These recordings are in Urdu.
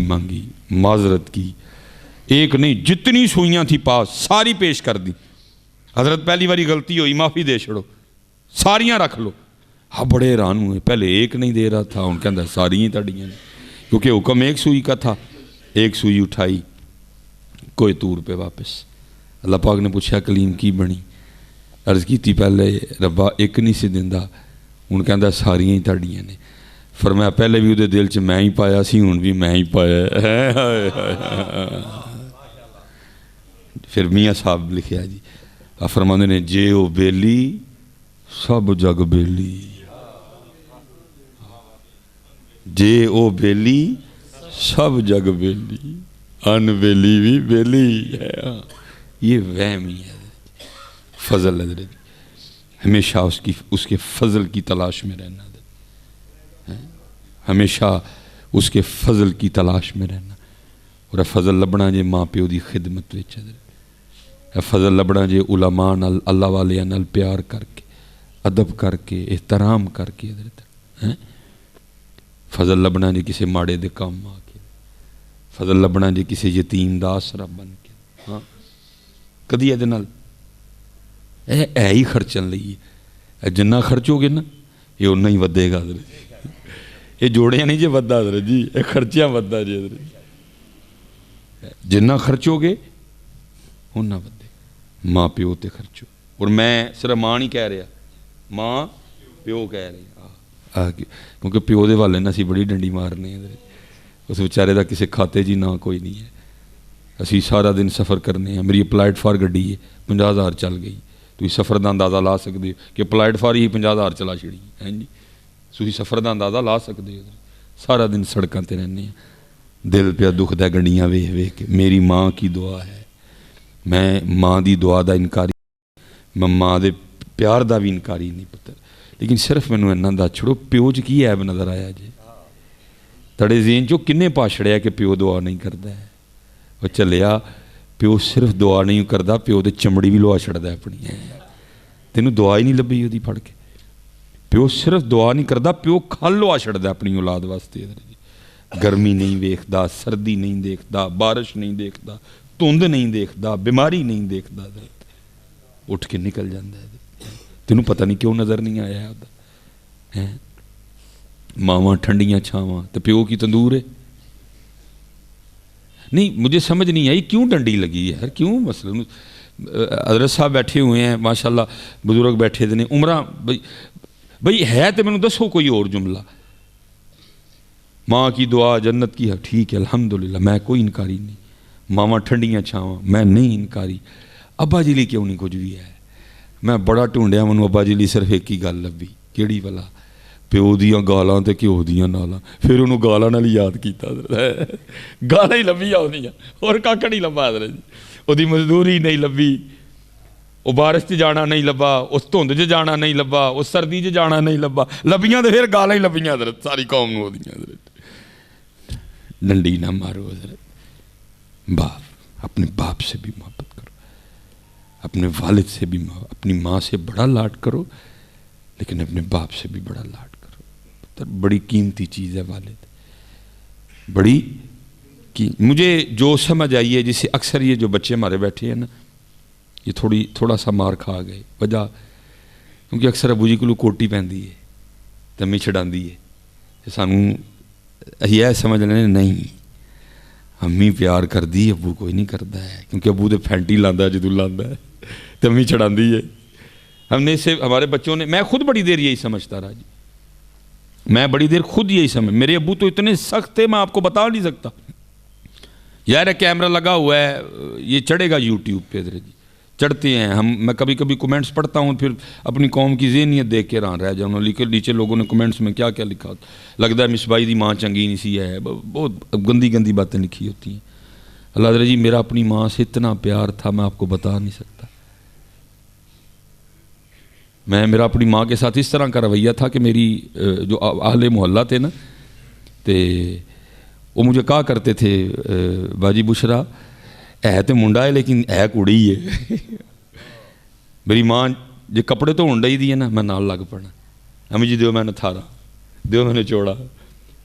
مانگی، معذرت کی، ایک نہیں جتنی سوئیاں تھی پاس ساری پیش کر دی. حضرت پہلی باری غلطی ہوئی معافی دے چھڑو، ساریاں رکھ لو. ہاں بڑے حیران ہوئے، پہلے ایک نہیں دے رہا تھا، ان کے اندر ساری ہی تڑیاں نے، کیونکہ حکم ایک سوئی کا تھا. ایک سوئی اٹھائی کوئی طور پہ واپس. اللہ پاک نے پوچھا کلیم کی بنی؟ عرض کی تھی پہلے ربا ایک نہیں سی دیندا، ان کے اندر ساریاں ہی تڑیاں نے. فرمایا پہلے بھی وہ دل چ میں ہی پایا سی، ہوں بھی میں ہی پایا. پھر میاں صاحب لکھیا جی، فرماندے نے جے او بیلی سب جگ بیلی، جے او بیلی سب جگ بیلی، ان بیلی بھی بیلی ہے. یہ وہم ہی ہے. فضل حضرت ہمیشہ اس کے فضل کی تلاش میں رہنا، ہمیشہ اس کے فضل کی تلاش میں رہنا. اور فضل لبنا جے ماں پیو دی خدمت وچ، فضل لبنا جے علماء نال اللہ والے نال پیار کر کے، ادب کر کے، احترام کر کے. فضل لبنا جے کسی ماڑے دے کام آ کے، فضل لبنا جے کسی یتیم دا آسرا بن کے. ہاں کدی یہ ہی خرچن لئیے، جنہ خرچو گے نا یہ اُنہ ہی ودے گا. یہ جوڑیاں نہیں جی ودا حضرت جی، یہ خرچیاں ودا جی حضرت. جنہ خرچو گے اُنہ ودے. ماں پیو تے خرچو. اور میں صرف ماں نہیں کہہ رہا، ماں پیو کہہ رہے، کیونکہ پیو دے والے نا اسی بڑی ڈنڈی مارنے ہیں. اس بیچارے دا کسی کھاتے جی نہ کوئی نہیں ہے. اسی سارا دن سفر کرنے ہیں. میری اپلائڈ فار گڈی ہے 50,000 چل گئی. تھی سفر دا اندازہ لا سکتے ہو کہ اپلائڈ فار ہی 50,000 چلا چھڑی ہے جی. تھی سفر دا اندازہ لا سکتے ہو. سارا دن سڑکاں تے رہنے ہیں. دل پہ دکھ دا گنڈیاں ویکھ ویکھ کے. میری ماں کی دعا ہے، میں ماں دی دعا دا انکاری، میں ماں دے پیار دا بھی انکاری نہیں پتر. لیکن صرف مینوں اینا دا چھڑو پیو چ کی عیب نظر آیا جی؟ تڑے ذہن چو کنے پاچھڑیا کہ پیو دعا نہیں کرتا ہے؟ وہ چلیا پیو صرف دعا نہیں کرتا، پیو دے چمڑی بھی لوا چھڑتا ہے اپنی. تینوں دعا ہی نہیں لبھی وہ پڑھ کے. پیو صرف دعا نہیں کرتا، پیو کھل لوا چھڑتا ہے اپنی اولاد واسطے. گرمی نہیں ویکھدا، سردی نہیں دیکھتا، بارش نہیں دیکھتا، دھند نہیں دیکھتا، بیماری نہیں دیکھتا. اٹھ کے نکل جاتا ہے. تینوں پتہ نہیں کیوں نظر نہیں آیا. ماواں ٹھنڈیاں چھاواں تو پیو کی تندور ہے. نہیں مجھے سمجھ نہیں آئی کیوں ڈنڈی لگی ہے، کیوں مسئلہ. حضرت صاحب بیٹھے ہوئے ہیں ماشاءاللہ، بزرگ بیٹھے دے عمرہ. بھئی ہے تو مینوں دسو کوئی اور جملہ. ماں کی دعا جنت کی ہے، ٹھیک ہے الحمدللہ، میں کوئی انکاری نہیں. ماواں ٹھنڈیاں چھاواں میں نہیں انکاری. ابا جی لی کیوں نہیں کچھ بھی ہے؟ میں بڑا ڈھونڈیا، منوں ابا جی لی صرف ایک ہی گل لبھی. کیڑی والا؟ پیو دیاں گالاں تے گھیو دیاں نالاں. پھر انہوں گالاں نال یاد کیتا. گالاں ہی لبھیاں ہوندیاں اور ککھ نہیں لبھا حضرت جی. وہ دی مزدوری نہیں لبھی، وہ بارش چ جانا نہیں لبھا، اس دھند چ جانا نہیں لبھا، اس سردی چ جانا نہیں لبھا. لبھیاں تے پھر گالاں ہی لبھیاں حضرت. ساری قوم نوں ہوندیاں حضرت. ڈنڈی نہ مارو حضرت. باپ، اپنے باپ سے بھی محبت کرو، اپنے والد سے بھی، اپنی ماں سے بڑا لاڈ کرو، لیکن اپنے باپ سے بھی بڑا لاڈ کرو. بڑی قیمتی چیز ہے والد، بڑی مجھے جو سمجھ آئی ہے جسے اکثر یہ جو بچے ہمارے بیٹھے ہیں نا، یہ تھوڑا سا مار کھا گئے. وجہ کیونکہ اکثر ابو جی کو کوٹی پہنتی ہے تو امی چھڑاندی ہے. سانوں یہ سمجھ لینے نہیں، امی پیار کر دی، ابو کوئی نہیں کرتا ہے، کیونکہ ابو تو پھینٹی لاندہ ہے جدو لاندہ ہے تو امی چھڑاندی ہے. ہم نے اسے ہمارے بچوں نے، میں خود بڑی دیر یہی سمجھتا رہا جی. میں بڑی دیر خود یہی سمجھ، میرے ابو تو اتنے سخت تھے میں آپ کو بتا نہیں سکتا. یار کیمرہ لگا ہوا ہے، یہ چڑھے گا یوٹیوب پہ جی، چڑھتے ہیں ہم. میں کبھی کبھی کومنٹس پڑھتا ہوں، پھر اپنی قوم کی ذہنیت دیکھ کے رہ جاؤں. نیچے لوگوں نے کومنٹس میں کیا کیا لکھا ہوتا. لگتا ہے مصباحی دی ماں چنگی نہیں سی ہے، بہت گندی گندی باتیں لکھی ہوتی ہیں. اللہ حضرت جی میرا اپنی ماں سے اتنا پیار تھا میں آپ کو بتا نہیں سکتا. میرا اپنی ماں کے ساتھ اس طرح کا رویہ تھا کہ میری جو اہل محلہ تھے نا، تے وہ مجھے کہا کرتے تھے باجی بشرا ہے تو منڈا ہے لیکن ہے کڑی ہے. میری ماں جو کپڑے تو ہونڈا ہی دی ہے نا، میں نال لگ پڑنا. امی جی دیو میں نے تھارا، دیو میں نے چوڑا،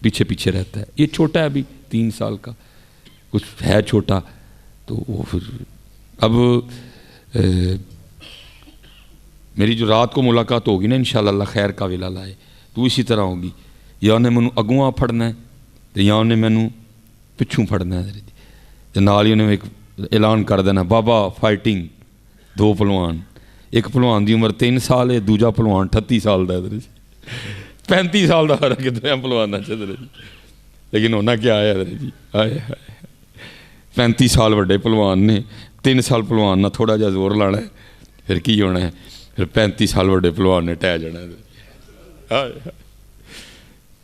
پیچھے پیچھے رہتا ہے. یہ چھوٹا ہے ابھی 3 سال کا, کچھ ہے چھوٹا, تو وہ پھر اب میری جو رات کو ملاقات ہوگی نا انشاءاللہ اللہ خیر کا ویلا لائے, تو اسی طرح ہوگی. یا انہیں مینوں اگوں پھڑنا ہے تو یا انہیں مینوں پچھوں پھڑنا ہے. تو نال ہی انہیں ایک اعلان کر دینا بابا فائٹنگ 2 پہلوان, ایک پہلوان دی عمر 3 سال ہے, دوجا پہلوان 38 سال دا ہے, 35 سال دا فرق ہے دویاں پہلوانا چ. لیکن ہونا کیا ہے جی, آئے 35 سال وڈے پہلوان نے, 3 سال پہلوان نہ تھوڑا جہا زور لانا ہے, پھر کی ہونا ہے, پھر 35 سال وڈے پہلوان نے ٹہ جانا ہے.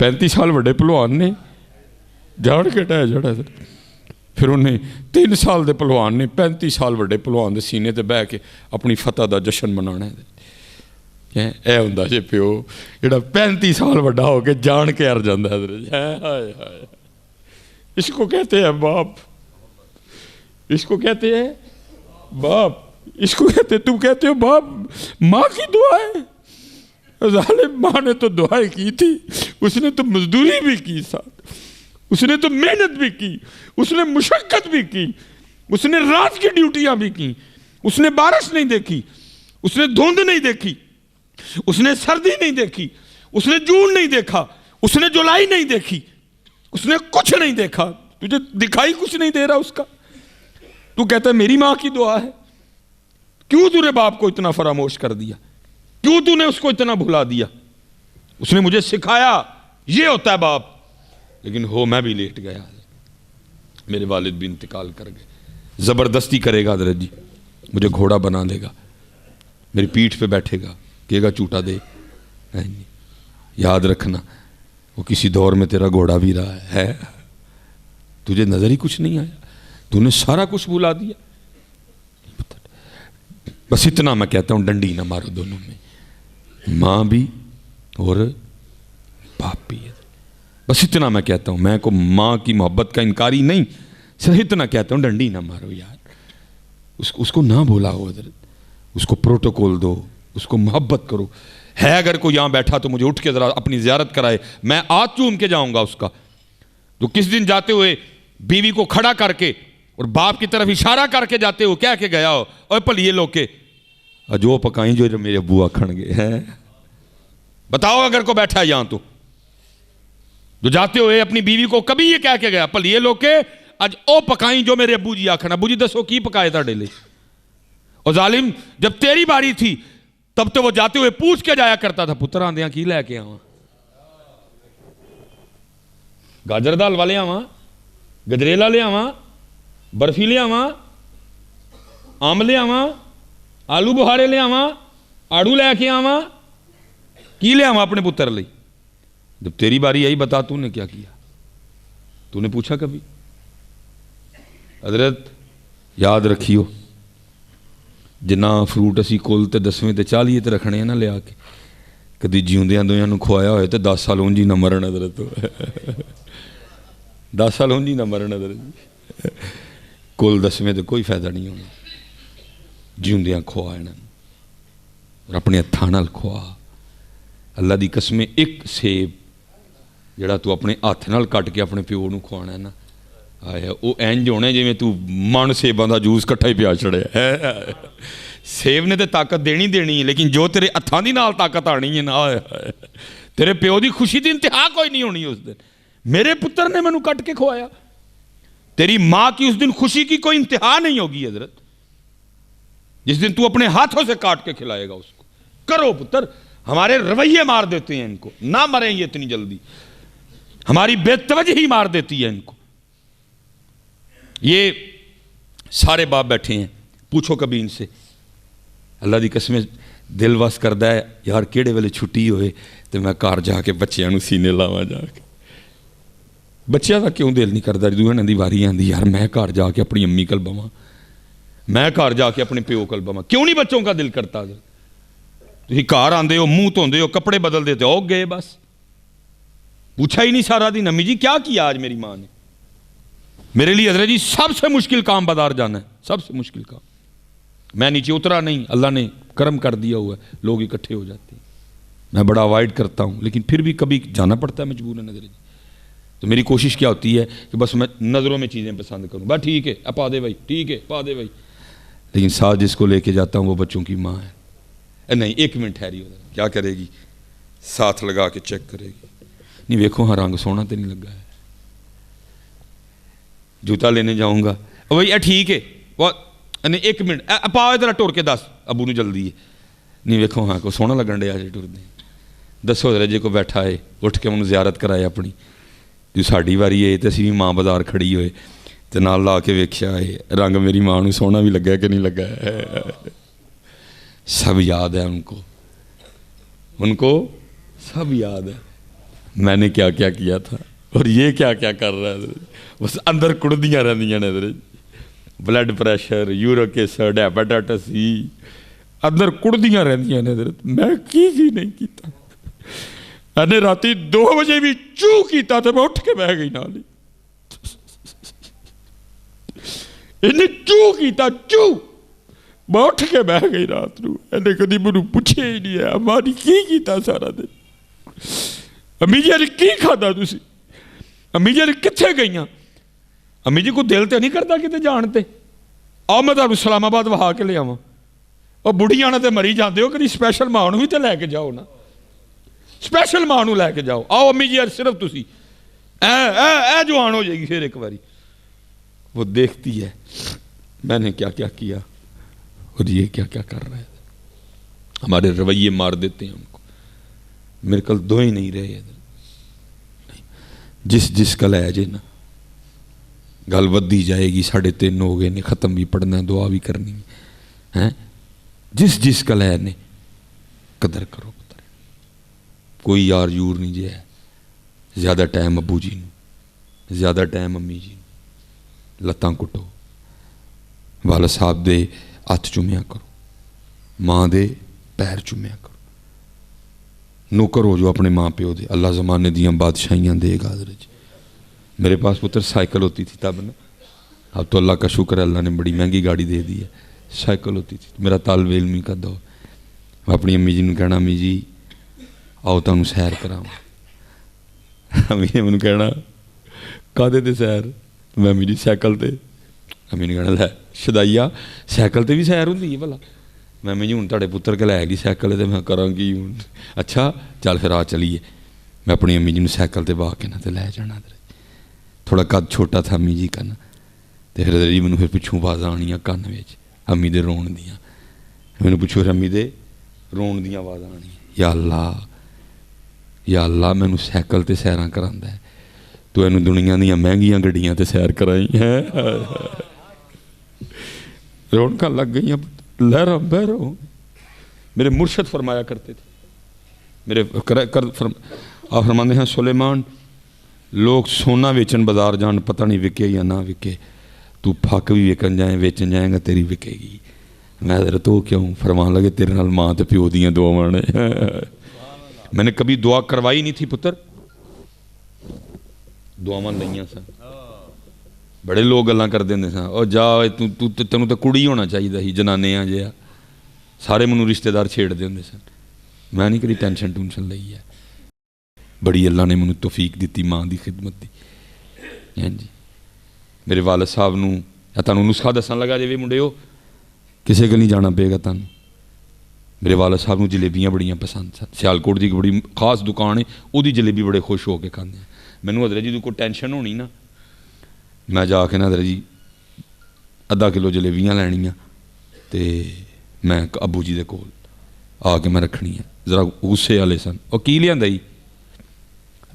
35 سال وڈے پہلوان نے جان کے ٹہ جانا ہے. پھر انہیں 3 سال دے پہلوان نے 35 سال وڈے پہلوان دے سینے تے بہ کے اپنی فتح دا جشن منانا ہے. اے ہوندا جے پیو جڑا 35 سال وڈا ہو کے جان کے ہر جاندا ہے. ہائے ہائے, اس کو کہتے ہیں باپ, اس کو کہتے ہیں باپ, اس کو کہتے, تم کہتے ہو باپ. ماں کی دعا ہے, ظالم ماں نے تو دعائیں کی تھی, اس نے تو مزدوری بھی کی ساتھ, اس نے تو محنت بھی کی, اس نے مشقت بھی کی, اس نے رات کی ڈیوٹیاں بھی کی, اس نے بارش نہیں دیکھی, اس نے دھند نہیں دیکھی, اس نے سردی نہیں دیکھی, اس نے جون نہیں دیکھا, اس نے جولائی نہیں دیکھی, اس نے کچھ نہیں دیکھا. تجھے دکھائی کچھ نہیں دے رہا اس کا, تو کہتا ہے میری ماں کی دعا ہے. کیوں تو نے باپ کو اتنا فراموش کر دیا, کیوں تو نے اس کو اتنا بھلا دیا؟ اس نے مجھے سکھایا یہ ہوتا ہے باپ. لیکن ہو میں بھی لیٹ گیا, میرے والد بھی انتقال کر گئے. زبردستی کرے گا حضرت جی, مجھے گھوڑا بنا دے گا, میری پیٹھ پہ بیٹھے گا, کہے گا چوٹا دے. یاد رکھنا وہ کسی دور میں تیرا گھوڑا بھی رہا ہے, تجھے نظر ہی کچھ نہیں آیا, تو نے سارا کچھ بھلا دیا. بس اتنا میں کہتا ہوں, ڈنڈی نہ مارو دونوں میں, ماں بھی اور باپ بھی ہے. بس اتنا میں کہتا ہوں, میں کو ماں کی محبت کا انکاری نہیں, صرف اتنا کہتا ہوں ڈنڈی نہ مارو یار, اس کو نہ بولا ہو حضرت, اس کو پروٹوکول دو, اس کو محبت کرو. ہے اگر کوئی یہاں بیٹھا تو مجھے اٹھ کے ذرا اپنی زیارت کرائے, میں ہاتھ چوم کے جاؤں گا اس کا. تو کس دن جاتے ہوئے بیوی کو کھڑا کر کے اور باپ کی طرف اشارہ کر کے جاتے ہو, کیا کہ گیا ہو اوے پلیے لوکے جو پکائیں جو میرے ابو آکھن گے ہیں. بتاؤ اگر کو بیٹھا ہے یہاں تو جو جاتے ہوئے اپنی بیوی کو کبھی یہ کہہ کے گیا پلیے لوکے اج او پکائیں جو میرے ابو جی آکھن. ابو جی دسو کی پکائے تھا ڈیلے؟ اور ظالم جب تیری باری تھی تب تو وہ جاتے ہوئے پوچھ کے جایا کرتا تھا, پتر آندیاں کی لے کے آواں, گاجر دا حلوہ لے آواں, گجریلا لے آواں, برفی لے آواں, آم لے آواں, آلو بخارے لے آواں, آڑو لے کے آواں, کی لے آواں اپنے پتر لئی؟ جب تیری باری آئی بتا تو نے کیا کیا؟ تو نے پوچھا کبھی؟ حضرت یاد رکھیو, جنا فروٹ اسی کول تے 10ویں تے 40 تے رکھنے ہیں نا لیا کے, کدی جیوندیاں دویاں نو کھوایا ہوئے تے 10 سال اونجی نہ مرن حضرت, 10 سال اونجی نہ مرن حضرت. کول 10ویں تے کوئی فائدہ نہیں ہونا, جیوندیاں کھوا انہاں اور اپنے ہتھاں نال کھوا. اللہ دی قسم, ایک سیب جڑا تو اپنے ہاتھ نال کٹ کے اپنے پیو نو کھوانا ہے نا, آیا وہ اینج ہونے جویں تو من سیباں دا جوس کٹھا ہی پیا چھڑے. سیب نے تے طاقت دینی دینی ہے, لیکن جو تیرے ہتھاں دی نال طاقت آنی ہے نا, تیرے پیو دی خوشی دی انتہا کوئی نہیں ہونی اس دن. میرے پتر نے مینوں کٹ کے کھوایا, تیری ماں کی اس دن خوشی کی کوئی انتہا نہیں ہوگی حضرت, جس دن تو اپنے ہاتھوں سے کاٹ کے کھلائے گا اس کو. کرو پتر, ہمارے رویے مار دیتے ہیں ان کو, نہ مریں یہ اتنی جلدی, ہماری بے توجہی مار دیتی ہے ان کو. یہ سارے باپ بیٹھے ہیں, پوچھو کبھی ان سے, اللہ دی قسم دل وس کردا ہے یار کیڑے ویلے چھٹی ہوئے تو میں گھر جا کے بچیاں نو سینے لاواں جا کے. بچیاں دا کیوں دل نہیں کردا, دوہاں دی واری آندی یار میں گھر جا کے اپنی امی کول بواں, میں گھر جا کے اپنے پیو کول بواں. کیوں نہیں بچوں کا دل کرتا؟ تسی گھر آندے ہو, منہ دھوندے ہو, کپڑے بدل دیتے ہو, گئے بس. پوچھا ہی نہیں سارا دن امی جی کیا کیا آج میری ماں نے. میرے لیے حضرت جی سب سے مشکل کام بازار جانا ہے, سب سے مشکل کام. میں نیچے اترا نہیں, اللہ نے کرم کر دیا ہوا ہے, لوگ اکٹھے ہو جاتے ہیں, میں بڑا اوائڈ کرتا ہوں, لیکن پھر بھی کبھی جانا پڑتا ہے مجبوراً. حضرت جی تو میری کوشش کیا ہوتی ہے کہ بس میں نظروں میں چیزیں پسند کروں، بس ٹھیک ہے پا دے بھائی، ٹھیک ہے پا دے بھائی، لیکن ساتھ جس کو لے کے جاتا ہوں وہ بچوں کی ماں ہے۔ نہیں ایک منٹ ٹھہری ہو، کیا کرے گی؟ ساتھ لگا کے چیک کرے گی، نہیں ویکھو ہاں رنگ سونا تو نہیں لگا ہے، جوتا لینے جاؤں گا بھائی ٹھیک ہے نہیں ایک منٹ پا ادھر ٹور کے دس ابو نو جلدی ہے، نہیں ویکھو ہاں کو سونا لگن ڈیا جی ٹردے، دسو ذرا جے کو بیٹھا ہے اٹھ کے انہوں زیارت کرائے اپنی، جو ساڈی واری ہے تو اسی بھی ماں بازار کھڑی ہوئے تو نال لا کے ویکھیا ہے رنگ میری ماں نو سونا بھی لگا کہ نہیں لگا ہے، سب یاد ہے ان کو سب یاد ہے میں نے کیا کیا کیا تھا اور یہ کیا کیا کر رہا ہے، بس اندر کڑدیاں رہندیاں نے، blood pressure, uric acid, hepatitis C اندر کڑدیاں رہندیاں نے، میں کی نہیں کیتا، میں نے راتی 2 بجے بھی چو کیتا تو میں اٹھ کے بہ گئی نال، انہیں چو کیتا چو میں اٹھ کے بہ گئی رات نو، انہیں کدی مجھے پوچھے ہی نہیں ہے ہماری کی کیتا سارا دن، امی جی نے کی کھادا تسی، امی جی نے کتنے گئیاں، امی جی کو دل تو نہیں کرتا کتے جانتے، آؤ میں تمہیں اسلام آباد وہا کے لے آواں، اور بڑھیاں نے تو مری جاندے ہو، کدی سپیشل ماں نو بھی تو لے کے جاؤ نا، سپیشل ماں نو لے کے جاؤ، آؤ امی جی صرف تسی اے جوان ہو جائے گی پھر ایک باری، وہ دیکھتی ہے میں نے کیا کیا کیا اور یہ کیا کیا کر رہے تھے، ہمارے رویے مار دیتے ہیں ہم کو، میرے کل دو ہی نہیں رہے، جس کل ہے جے نا گل ودی جائے گی، 3:30 ہو گئے نے، ختم بھی پڑھنا دعا بھی کرنی ہے، جس کل ہے نے قدر کرو، قدر کوئی یار یور نہیں جے ہے، زیادہ ٹائم ابو جی نو، زیادہ ٹائم امی جی نو، لتاں کٹو، والد صاحب دے ہاتھ چومیا کرو، ماں دے پیر چومیا کرو، نوکر ہو جو اپنے ماں پیو دے، اللہ زمانے دیاں بادشاہیاں دے گا حضرت جی۔ میرے پاس پتر سائیکل ہوتی تھی تب نا، اب تو اللہ کا شکر ہے اللہ نے بڑی مہنگی گاڑی دے دی ہے، سائیکل ہوتی تھی، میرا طالب علمی کا دور، میں اپنی امی جی نے کہنا امی جی آؤ تمہیں سیر کراؤں، امی نے مجھے کہنا کادے تے سیر، میں امی جی سائیکل تے، امی نے کہنا لے شدائیا سائیکل تے بھی سیر ہوندی ہے بھلا، میں امی جی ہوں تاڑے پتر کے لے گی سائیکل تے میں کراں گی ہوں، اچھا چل پھر آ چلیے، میں اپنی امی جی نے سائیکل تے باہ کے نہ تے لے جانا، تھوڑا قد چھوٹا تھا امی جی کا نا، تو پھر جی مینوں پھر پچھوں آوازاں آنیاں کان وچ امی دے رون دیاں، مینوں پوچھو پھر امی دے رون دیاں آوازاں آنیاں، یا اللہ مینوں سائیکل تے سیراں کراندا ہے، تو اینوں دنیا دیاں مہنگیاں گڈیاں تے سیر کرائی ہے، رونقاں لگ گئیاں، لہراں بہروں، میرے مرشد فرمایا کرتے تھے، میرے فرماندے ہیں سلیمان لوگ سونا ویچن بازار جان پتہ نہیں وکے یا نہ وکے، تو پھک بھی وکن جائیں ویچن جائیں گا تیری وکے گی، میں حضرت تو کیوں فرمان لگے تیرے نال ماں تے پیو دیاں دعاواں نے، میں نے کبھی دعا کروائی نہیں تھی پتر، دعاواں لئیاں سن، بڑے لوگ گلاں کر دیندے سن، او جا تینوں تو کڑی ہونا چاہیے ہی جنانیاں جہا، سارے منوں رشتہ دار چھیڑ دے ہوندے سن، میں نہیں کدی ٹینشن لئی ہے، بڑی اللہ نے مینوں توفیق دیتی ماں دی خدمت دی، ہاں جی میرے والد صاحب نوں تانوں نسخہ دسن لگا جی منڈے ہو کسے کو نہیں جانا پے گا تانوں، میرے والد صاحب نوں جلیبیاں بڑیاں پسند سن، سیالکوٹ دی بڑی خاص دکان ہے وہ دی جلیبی بڑے خوش ہو کے کھاندے ہیں، مینوں حضرت جی کوئی ٹینشن ہونی نا، میں جا کے نا حضرت جی آدھا کلو جلیبیاں لینیاں تے میں ابو جی دے کول آ کے میں رکھنی ہے، ذرا غصے والے سن، اور کی لیاندا جی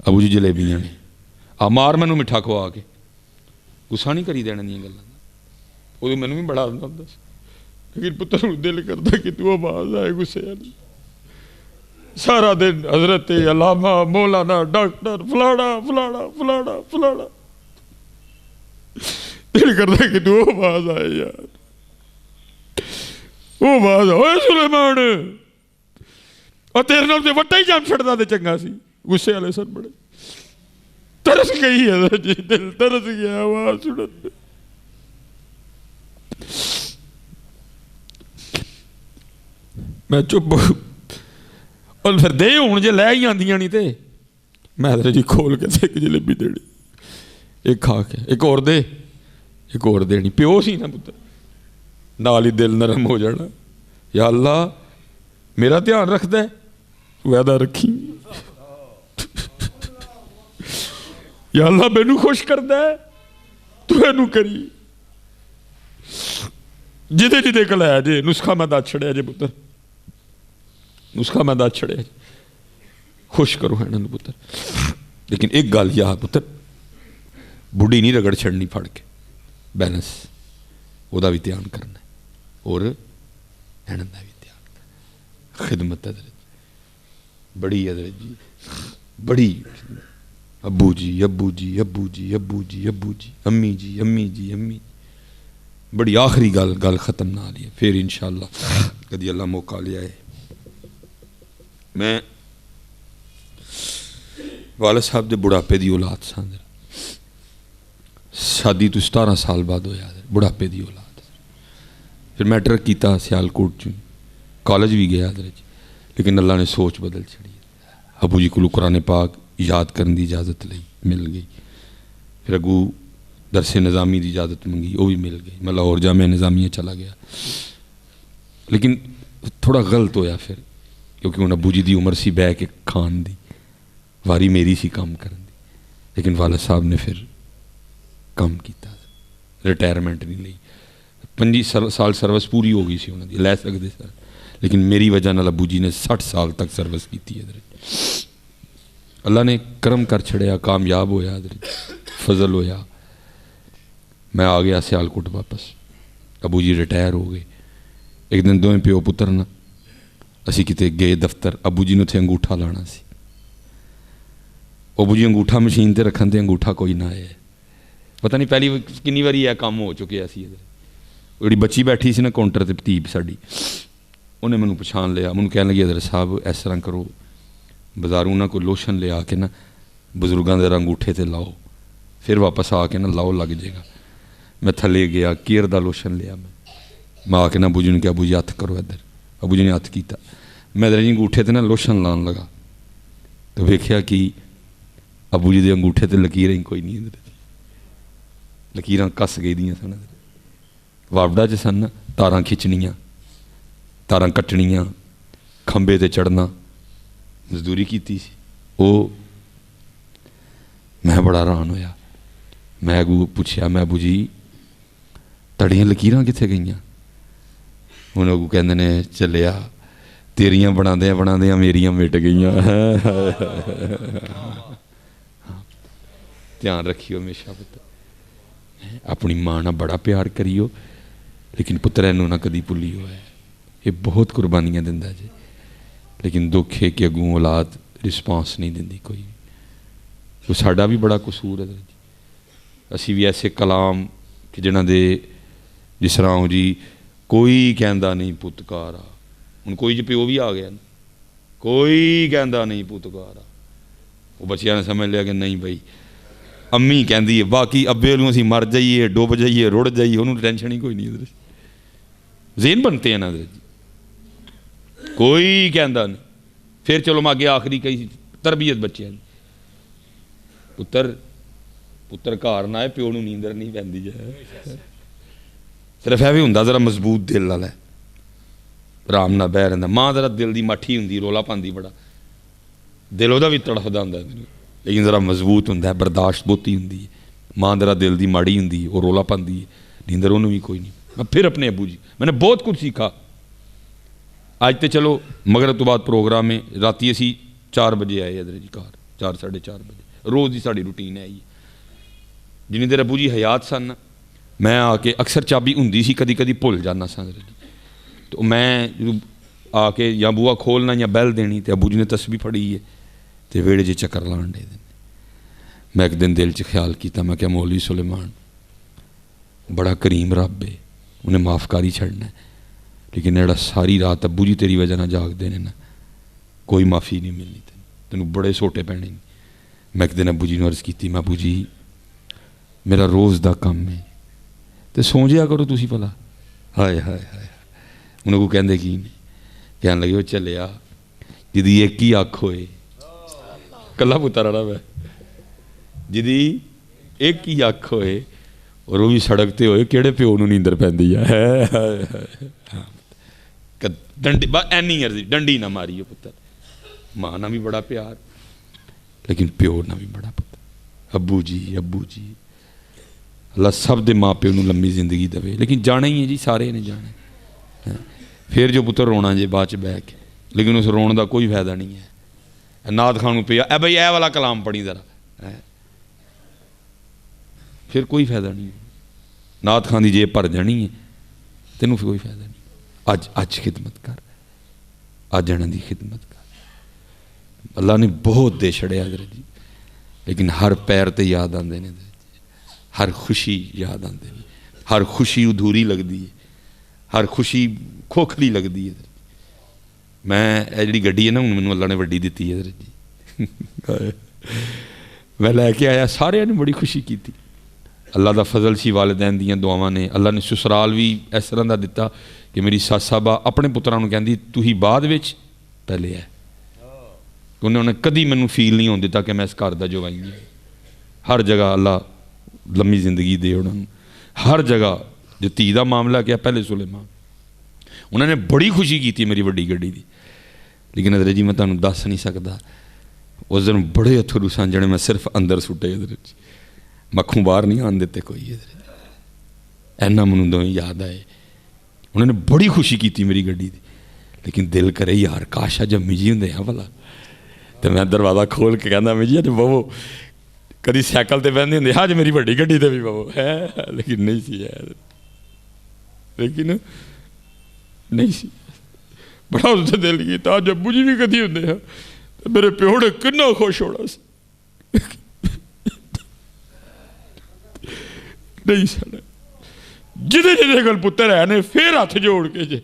ابو جی جلیبیاں نے آ مار مینوں میٹھا کھوا کے، غصہ نہیں کری دینا دیاں گلاں، وہ مینوں بھی بڑا آندا ہوندا سی، لیکن پتر دل کرتا کہ تو آواز آئے غصے والی، سارا دن حضرت علامہ مولانا ڈاکٹر فلانا فلانا فلانا فلانا، دل کرتا کہ تو آواز آئے یار، وہ آواز آئے سلیمان، اور تیرے نال تے وٹا ہی جان چھڑدا تے چنگا سی، غصے والے سن بڑے، ترس گئی ہے جی دل ترس گیا آواز سنن، میں چپ، اور پھر دے ہوں جے لے ہی آندیاں نہیں تے میں حضرت جی کھول کے ایک جلیبی دینی، ایک کھا کے ایک اور دے، ایک اور دینی. پیو سی نا پتر، نال ہی دل نرم ہو جانا. یا اللہ میرا دھیان رکھتا ہے، وعدہ رکھی. یا اللہ مینو خوش کرتا ہے، تو اینو کری. جدے جدے کلایا جے نسخہ میں دس چھڑیا جے پتر، نسخہ میں دس چھڑیا جے. خوش کرو ہے انہوں پتر. لیکن ایک گل یا پتر، بڑھی نہیں رگڑ چھڑنی پھڑ کے، بیلنس وہ بھی دھیان کرنا ہے، اور اینن دا بھی دھیان کرنا. خدمت حضرت بڑی، حضرت جی بڑی. ابو جی ابو جی ابو جی ابو جی ابو جی، امی جی امی جی امی. بڑی آخری گل ختم نہ آ رہی ہے، پھر انشاءاللہ کدی اللہ موقع لیا ہے. میں والد صاحب دے بڑھاپے دی اولاد سا. شادی تو 17 سال بعد ہویا، بڑھاپے دی اولاد. پھر میٹرک کیتا سیالکوٹ چ، کالج بھی گیا حضرت جی. لیکن اللہ نے سوچ بدل چڑی. ابو جی کو قرآن پاک یاد کرنے دی اجازت لئی، مل گئی. پھر اگو درس نظامی دی اجازت منگی، وہ بھی مل گئی. میں لاہور جامعہ نظامیہ چلا گیا. لیکن تھوڑا غلط ہویا پھر، کیونکہ ہوں ابو جی دی عمر سی بہ کے کھان دی، واری میری سی کام کرن دی. لیکن والد صاحب نے پھر کام کیتا، ریٹائرمنٹ نہیں لئی. 25 سال سروس پوری ہو گئی سی انہوں دی، لے سکتے سر. لیکن میری وجہ نال ابو جی نے 60 سال تک سروس کی ہے. اللہ نے کرم کر چھڑیا، کامیاب ہویا حضرت، فضل ہویا. میں آ گیا سیالکوٹ واپس. ابو جی ریٹائر ہو گئے. ایک دن دوویں پیو پتر نا اسی کتے گئے دفتر. ابو جی نے اتنے انگوٹھا لانا سی. ابو جی انگوٹھا مشین تے رکھن تے انگوٹھا کوئی نہ آیا. پتہ نہیں پہلی کنی واری یہ کام ہو چکے سی. جڑی بچی بیٹھی سی نا کاؤنٹر تے تیب ساڈی، انہیں مینوں پچھان لیا. مینوں کہن لگی حضرت صاحب اس طرح کرو، بازاروں نہ کوئی لوشن لے آ کے نا بزرگاں دے انگوٹھے تے لاؤ، پھر واپس آ کے نا لاؤ لگ جائے گا. میں تھلے گیا، کیئر دا لوشن لیا. میں آ کے نا ابو جی نے کہا ابو جی ہاتھ کرو ادھر. ابو جی نے ہاتھ کیتا. میں ادھر جی انگوٹھے تے نا لوشن لان لگا تو ویکھیا کہ ابو جی دے انگوٹھے تے لکیریں کوئی نہیں. لکیراں کس گئی دیاں سن. واپڈا چ سن تاراں کھچنیاں، تاراں کٹنیاں، کھمبے تے چڑھنا، مزدوری کیتی سی. وہ میں بڑا حیران ہویا. میں اگو پوچھیا، میں ابو جی تڑیاں لکیراں کتنے گئیاں؟ انہیں اگو کہندے نے چلیا تیریاں بنا دیا میریاں مٹ گئیاں. دھیان رکھیو ہمیشہ پتر، اپنی ماں نہ بڑا پیار کریو، لیکن پتر اینو نہ کدی بھولیو. ہے یہ بہت قربانیاں دیندا جی. لیکن دکھ ہے کہ اگوں اولاد رسپانس نہیں دیندی کوئی. تو ساڈا بھی بڑا قصور ہے جی. اسی بھی ایسے کلام کہ جنہاں دے جس طرح ہو جی کوئی کہندا نہیں پتکارا. ہن کوئی جی پیو بھی آ گیا نا، کوئی کہندا نہیں پتکارا. وہ بچیاں نے سمجھ لیا کہ نہیں بھائی امی کہندی ہے، باقی ابے نوں اسی مر جائیے، ڈوب جائیے، رڑ جائیے، انہوں ٹینشن ہی کوئی نہیں. ادھر ذہن بنتے ہیں نا ادھر جی، کوئی کہندا نہیں. پھر چلو میں آگے آخری کئی تربیت بچے ہیں. پتر گھر نہ آئے پیو نوں نیندر نہیں پیندی جائے. صرف یہ بھی ہوں ذرا مضبوط دل والا ہے، آرام نہ بہ رہا. ماں ذرا دل دی مٹھی ہوں، رولا پاندی بڑا، دل وہ بھی تڑفدا ہوں، لیکن ذرا مضبوط ہوں، برداشت بہتی ہوں. ماں ذرا دل دی ماڑی ہوں، وہ رولا پاندی ہے، نیندر انہوں بھی کوئی نہیں. میں پھر اپنے ابو جی میں نے بہت کچھ سیکھا. اج تو چلو مغرب تو بعد پروگرام ہے، راتی اسی 4 بجے آئے ادھر جی گھر، 4 ساڑھے 4 بجے روز کی ساری روٹین ہے. جنی دیر ابو جی حیات سن میں آ کے اکثر چابی ہوں سی، کدی کدی بھول جانا سا. تو میں آ کے یا بوا کھولنا یا بیل دینی، تو ابو جی نے تسبیح پڑھی ہے تو ویڑے جی چکر لان دے. میں ایک دن دل چ خیال کیتا، میں کہ مولوی سلیمان بڑا کریم رب ہے، انہیں معاف کاری چھڑنا ہے. لیکن ایڑا ساری رات ابو جی تیری وجہ نہ جاگ دینے نا، کوئی معافی نہیں ملنی تینوں بڑے سوٹے پینے. میں ایک دن ابو جی نے عرض کی، میں ابو جی میرا روز دا کام ہے تو سو جیا کرو تسی بھلا. ہائے ہائے ہائے. انہوں کو کہندے کی نہیں، کہنے لگے وہ چلیا جدی ایک ہی اکھ ہوئے، کلا پتر رہا میں جدی ایک ہی اکھ ہوئے اور وہ بھی سڑک تے ہوئے کہڑے پیو نوں نیندر پیندی ہے ڈنڈی بس اینی عرضی ڈنڈی نہ ماری پتر ماں نہ بھی بڑا پیار لیکن پیو نہ بھی بڑا پتر ابو جی اللہ سب دے ماں پیو نوں لمبی زندگی دے لیکن جانا ہی ہے جی سارے نے جانا پھر جو پتر رونا جے بعد بہ کے لیکن اس رون دا کوئی فائدہ نہیں ہے نعت خان پیا اے بھائی اے والا کلام پڑھی ذرا پھر کوئی فائدہ نہیں ہے نعت خان دی جیب بھر جانی ہے تینوں پھر کوئی فائدہ نہیں اج خدمت کر اج انہاں دی خدمت کر اللہ نے بہت دے چھڑیا حضرت جی لیکن ہر پیر تے یاد آندے نے ہر خوشی یاد آندے نے ہر خوشی ادھوری لگدی ہے ہر خوشی کھوکھلی لگدی ہے میں اے جڑی گڈی ہے نا مینوں اللہ نے وڈی دتی ہے حضرت جی میں لے کے آیا سارے نے بڑی خوشی کی تھی اللہ دا فضل سی والدین دیاں دعاواں نے اللہ نے سسرال بھی اس طرح دا دتا کہ میری ساس صاحبہ اپنے پتراں نوں کہندی تو ہی بعد وچ پہلے ہے انہوں نے کدی مینوں فیل نہیں ہون دتا کہ میں اس گھر دا جو آئی ہوں ہر جگہ اللہ لمبی زندگی دے انہوں نے ہر جگہ جو تی دا معاملہ کیا پہلے سلیمان انہوں نے بڑی خوشی کی تھی میری وڈی گڈی دی لیکن حضرت جی میں تانوں دس نہیں سکتا اس دن بڑے اتھرو سن جنے میں صرف اندر سٹے حضرت جی مکھوں باہر نہیں آن دیتے کوئی حضرت اینا منوں دو یاد آئے انہوں نے بڑی خوشی کی تھی میری گڈی دی لیکن دل کرے یار کاش اج امی جی ہوندے ہیں بھلا تو میں دروازہ کھول کے کہنا امی جی اج بہو کدی سائیکل تے بہندے ہوندے اج میری وڈی گڈی تے بھی بہو ہے لیکن نہیں سی ہے لیکن نہیں سی بڑا اس دل کیتا اج ابو جی بھی کدی ہوندے ہیں میرے پیو نے کنا خوش ہونا سی نہیں سن جدے جدے کول پتر ہے نے پھر ہاتھ جوڑ کے جے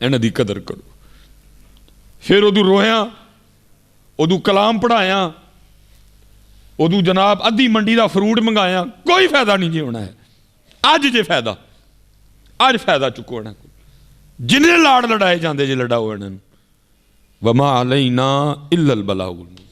انہاں دی قدر کرو پھر ادو رویا ادو کلام پڑھایا ادو جناب ادھی منڈی دا فروٹ منگایا کوئی فائدہ نہیں جی ہونا ہے اج جے فائدہ اج فائدہ چکو ہونا جنہیں لاڑ لڑائے جاندے جے لڑاؤ انہاں وما علینا الا البلاغ المبین